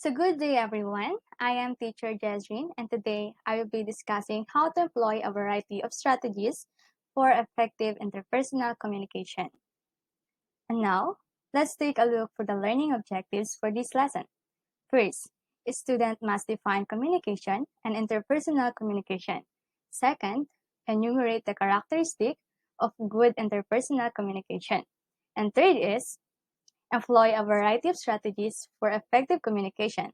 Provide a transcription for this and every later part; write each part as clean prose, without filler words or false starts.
So good day everyone. I am teacher Jezreen and today I will be discussing how to employ a variety of strategies for effective interpersonal communication. And now, let's take a look for the learning objectives for this lesson. First, a student must define communication and interpersonal communication. Second, enumerate the characteristic of good interpersonal communication. And third is employ a variety of strategies for effective communication.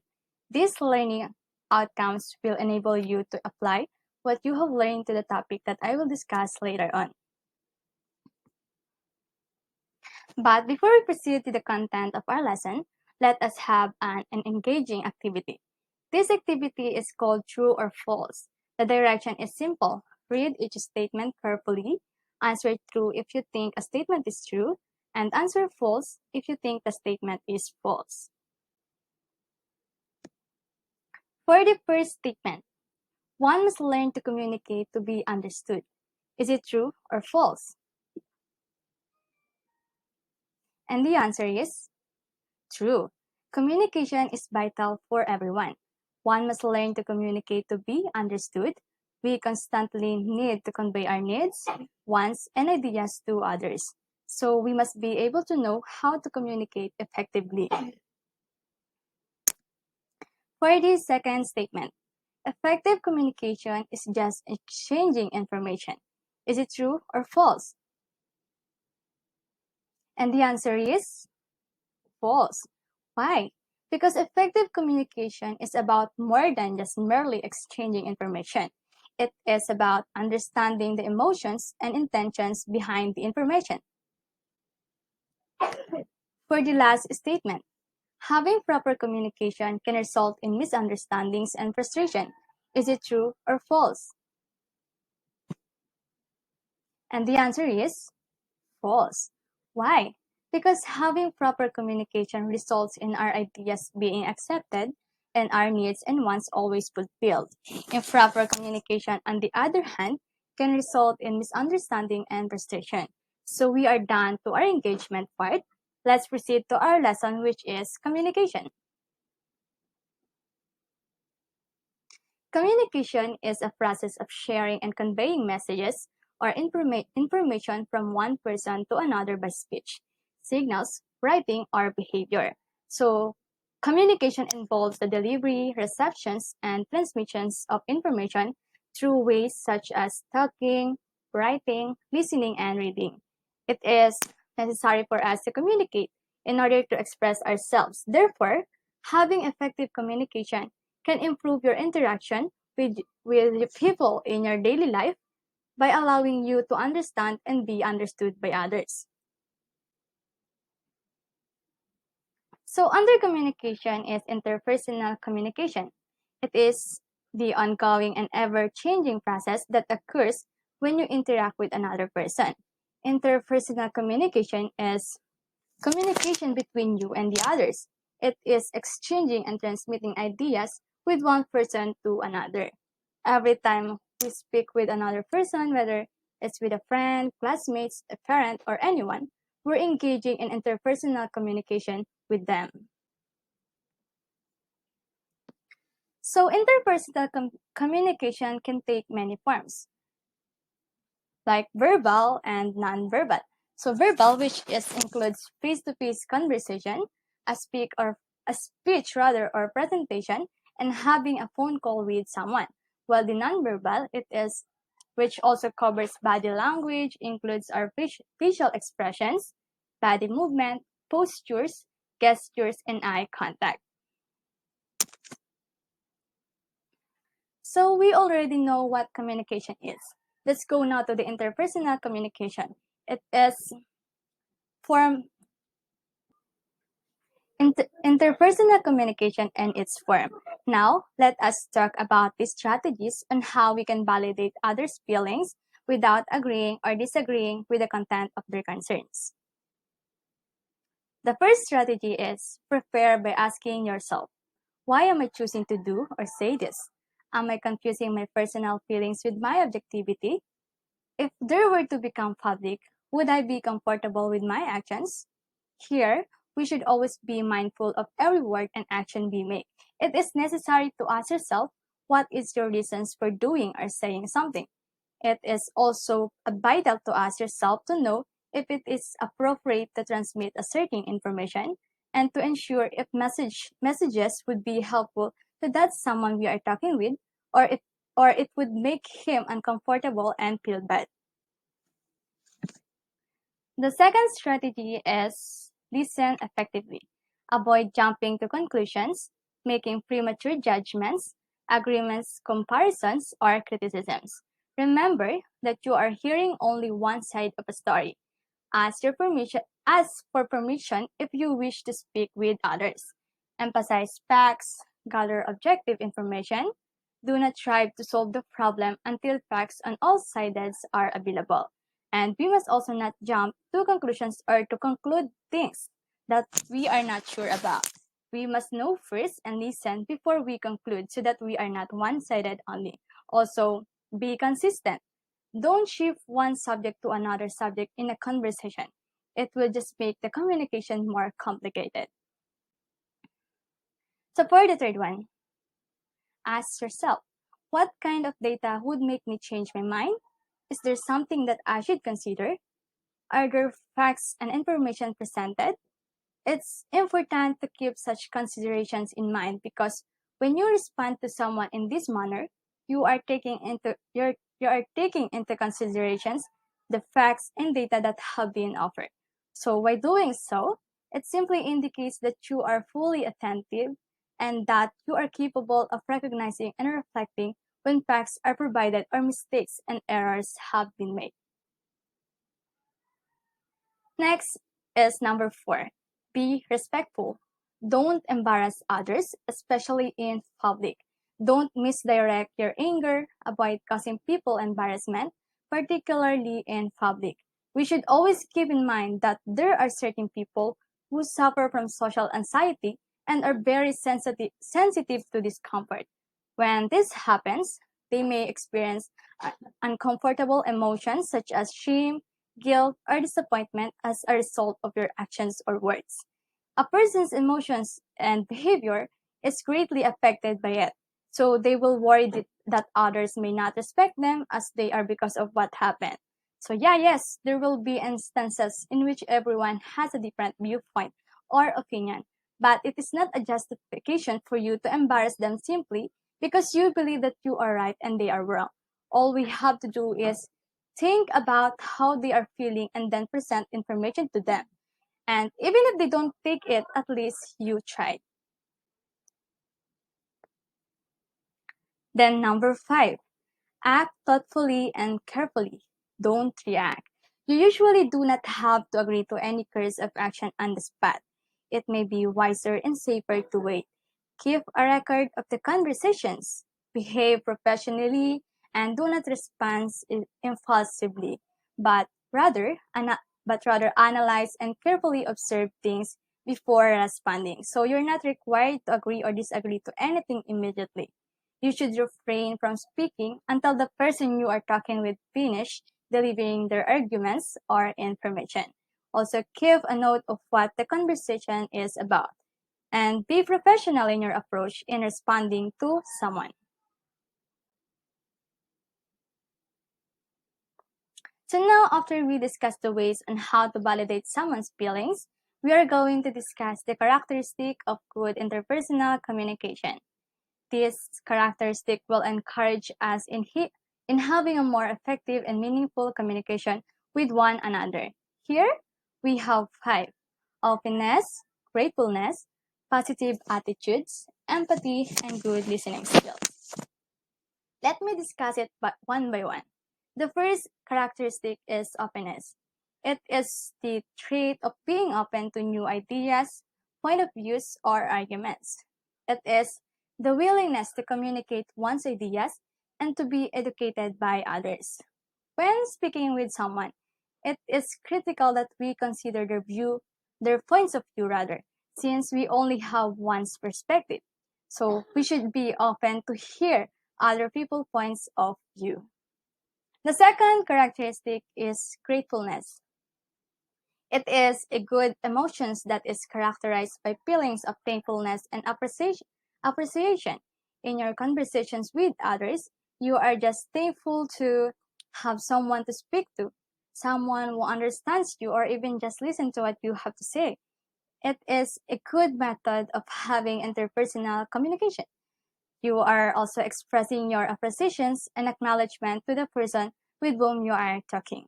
These learning outcomes will enable you to apply what you have learned to the topic that I will discuss later on. But before we proceed to the content of our lesson, let us have an engaging activity. This activity is called true or false. The direction is simple. Read each statement carefully, answer true if you think a statement is true, and answer false if you think the statement is false. For the first statement, one must learn to communicate to be understood. Is it true or false? And the answer is true. Communication is vital for everyone. One must learn to communicate to be understood. We constantly need to convey our needs, wants, and ideas to others. So we must be able to know how to communicate effectively. For the second statement, effective communication is just exchanging information. Is it true or false? And the answer is false. Why? Because effective communication is about more than just merely exchanging information. It is about understanding the emotions and intentions behind the information. For the last statement, having proper communication can result in misunderstandings and frustration. Is it true or false? And the answer is false. Why? Because having proper communication results in our ideas being accepted and our needs and wants always fulfilled. Improper communication, on the other hand, can result in misunderstanding and frustration. So we are done to our engagement part. Let's proceed to our lesson, which is communication. Communication is a process of sharing and conveying messages or information from one person to another by speech, signals, writing, or behavior. So, communication involves the delivery, receptions, and transmissions of information through ways such as talking, writing, listening, and reading. It is necessary for us to communicate in order to express ourselves. Therefore, having effective communication can improve your interaction with people in your daily life by allowing you to understand and be understood by others. So under communication is interpersonal communication. It is the ongoing and ever-changing process that occurs when you interact with another person. Interpersonal communication is communication between you and the others. It is exchanging and transmitting ideas with one person to another. Every time we speak with another person, whether it's with a friend, classmates, a parent, or anyone, we're engaging in interpersonal communication with them. So interpersonal communication can take many forms, like verbal and non-verbal. So verbal, which includes face-to-face conversation, a speech or presentation, and having a phone call with someone. While the non-verbal, which also covers body language, includes our facial expressions, body movement, postures, gestures, and eye contact. So we already know what communication is. Let's go now to the interpersonal communication. It is interpersonal communication and its form. Now, let us talk about the strategies on how we can validate others' feelings without agreeing or disagreeing with the content of their concerns. The first strategy is prepare by asking yourself, why am I choosing to do or say this? Am I confusing my personal feelings with my objectivity? If there were to become public, would I be comfortable with my actions? Here, we should always be mindful of every word and action we make. It is necessary to ask yourself, what is your reasons for doing or saying something? It is also vital to ask yourself to know if it is appropriate to transmit a certain information and to ensure if messages would be helpful to that someone we are talking with, or if or it would make him uncomfortable and feel bad. The second strategy is listen effectively. Avoid jumping to conclusions, making premature judgments, agreements, comparisons, or criticisms. Remember that you are hearing only one side of a story. Ask for permission if you wish to speak with others. Emphasize facts, gather objective information. Do not try to solve the problem until facts on all sides are available. And we must also not jump to conclusions or to conclude things that we are not sure about. We must know first and listen before we conclude so that we are not one-sided only. Also, be consistent. Don't shift one subject to another subject in a conversation. It will just make the communication more complicated. So for the third one, ask yourself, what kind of data would make me change my mind? Is there something that I should consider? Are there facts and information presented? It's important to keep such considerations in mind because when you respond to someone in this manner, you are taking into considerations the facts and data that have been offered. So by doing so, it simply indicates that you are fully attentive and that you are capable of recognizing and reflecting when facts are provided or mistakes and errors have been made. Next is number 4. Be respectful. Don't embarrass others, especially in public. Don't misdirect your anger. Avoid causing people embarrassment, particularly in public. We should always keep in mind that there are certain people who suffer from social anxiety and are very sensitive to discomfort. When this happens, they may experience uncomfortable emotions such as shame, guilt, or disappointment as a result of your actions or words. A person's emotions and behavior is greatly affected by it, so they will worry that others may not respect them as they are because of what happened. So yes, there will be instances in which everyone has a different viewpoint or opinion, but it is not a justification for you to embarrass them simply because you believe that you are right and they are wrong. All we have to do is think about how they are feeling and then present information to them. And even if they don't take it, at least you tried. Then number 5, act thoughtfully and carefully. Don't react. You usually do not have to agree to any course of action on the spot. It may be wiser and safer to wait. Keep a record of the conversations. Behave professionally and do not respond impulsively, but rather analyze and carefully observe things before responding. So you're not required to agree or disagree to anything immediately. You should refrain from speaking until the person you are talking with finish delivering their arguments or information. Also, keep a note of what the conversation is about and be professional in your approach in responding to someone. So now, after we discuss the ways on how to validate someone's feelings, we are going to discuss the characteristic of good interpersonal communication. This characteristic will encourage us in having a more effective and meaningful communication with one another. Here, we have 5. Openness, gratefulness, positive attitudes, empathy, and good listening skills. Let me discuss it one by one. The first characteristic is openness. It is the trait of being open to new ideas, point of views, or arguments. It is the willingness to communicate one's ideas and to be educated by others. When speaking with someone, it is critical that we consider their points of view rather, since we only have one's perspective. So we should be open to hear other people's points of view. The second characteristic is gratefulness. It is a good emotions that is characterized by feelings of thankfulness and appreciation. In your conversations with others, you are just thankful to have someone to speak to, someone who understands you or even just listen to what you have to say. It is a good method of having interpersonal communication. You are also expressing your appreciations and acknowledgement to the person with whom you are talking.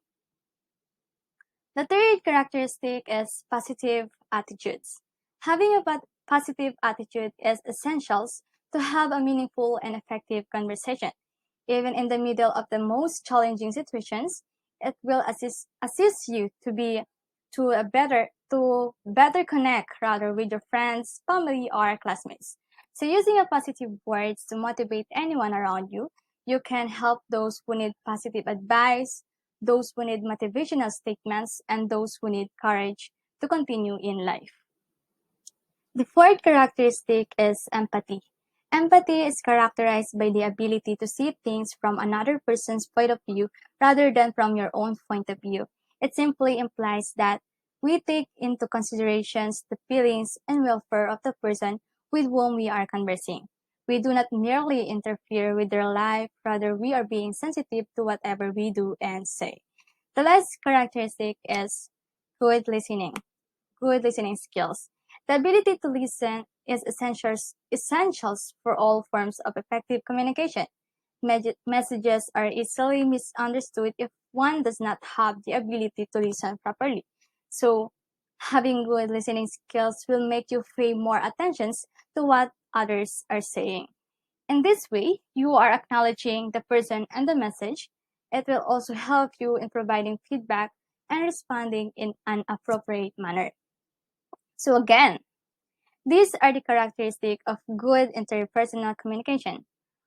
The third characteristic is positive attitudes. Having a positive attitude is essential to have a meaningful and effective conversation. Even in the middle of the most challenging situations, it will assist you to better connect rather with your friends, family, or classmates. So using a positive words to motivate anyone around you, you can help those who need positive advice, those who need motivational statements, and those who need courage to continue in life. The fourth characteristic is empathy. Empathy is characterized by the ability to see things from another person's point of view rather than from your own point of view. It simply implies that we take into considerations the feelings and welfare of the person with whom we are conversing. We do not merely interfere with their life, rather we are being sensitive to whatever we do and say. The last characteristic is good listening. Good listening skills. The ability to listen is essentials for all forms of effective communication. Messages are easily misunderstood if one does not have the ability to listen properly. So, having good listening skills will make you pay more attention to what others are saying. In this way, you are acknowledging the person and the message. It will also help you in providing feedback and responding in an appropriate manner. So again, these are the characteristics of good interpersonal communication: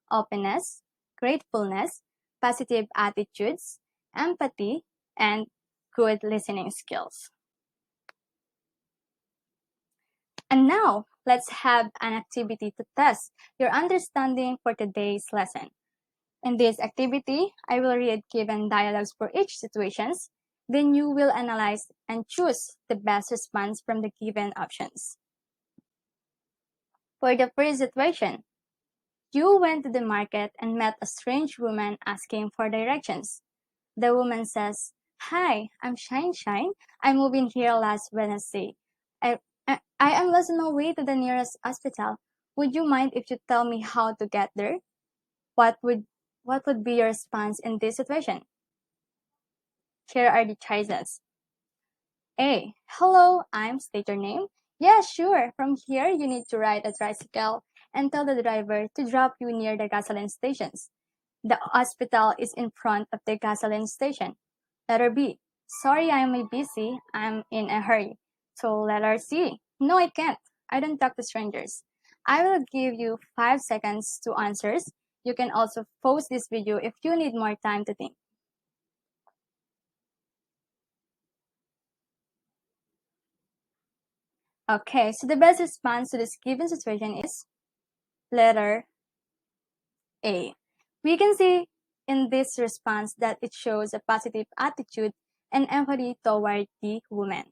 openness, gratefulness, positive attitudes, empathy, and good listening skills. And now, let's have an activity to test your understanding for today's lesson. In this activity, I will read given dialogues for each situations. Then you will analyze and choose the best response from the given options. For the first situation, you went to the market and met a strange woman asking for directions. The woman says, "Hi, I'm Shine Shine. I moved in here last Wednesday. I am lost on my way to the nearest hospital. Would you mind if you tell me how to get there?" What would what would be your response in this situation? Here are the choices. A. Hello, state your name. Yeah, sure. From here, you need to ride a tricycle and tell the driver to drop you near the gasoline stations. The hospital is in front of the gasoline station. Letter B. Sorry, I'm busy. I'm in a hurry. So letter C. No, I can't. I don't talk to strangers. I will give you 5 seconds to answers. You can also pause this video if you need more time to think. Okay, so the best response to this given situation is letter A. We can see in this response that it shows a positive attitude and empathy toward the woman.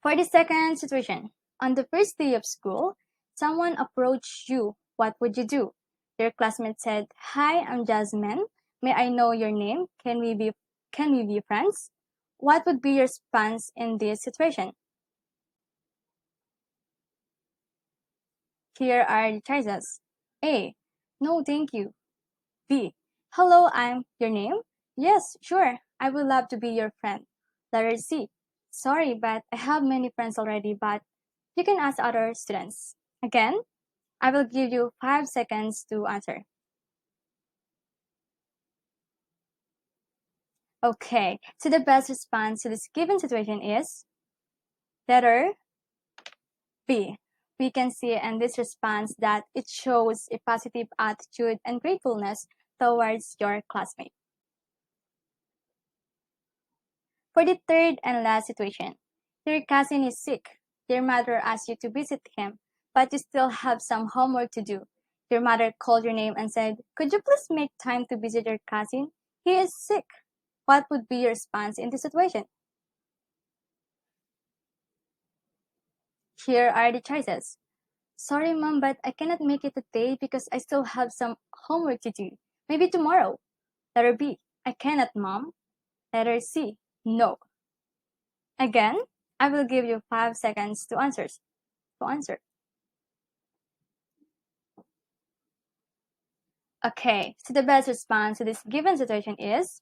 For the second situation, on the first day of school, someone approached you. What would you do? Your classmate said, "Hi, I'm Jasmine. May I know your name? Can we be friends?" What would be your response in this situation? Here are the choices. A. No, thank you. B. Hello, I'm your name? Yes, sure. I would love to be your friend. Letter C. Sorry, but I have many friends already, but you can ask other students. Again, I will give you 5 seconds to answer. Okay, so the best response to this given situation is letter B. We can see in this response that it shows a positive attitude and gratefulness towards your classmate. For the third and last situation, your cousin is sick. Your mother asks you to visit him, but you still have some homework to do. Your mother called your name and said, "Could you please make time to visit your cousin? He is sick." What would be your response in this situation? Here are the choices. Sorry, mom, but I cannot make it today because I still have some homework to do. Maybe tomorrow. Letter B. I cannot, mom. Letter C. No. Again, I will give you 5 seconds to answer. Okay, so the best response to this given situation is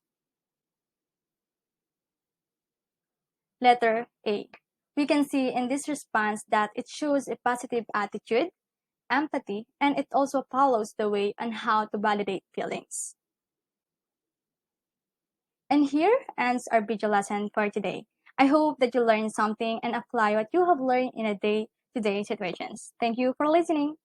letter A. We can see in this response that it shows a positive attitude, empathy, and it also follows the way on how to validate feelings. And here ends our video lesson for today. I hope that you learned something and apply what you have learned in a day-to-day situations. Thank you for listening.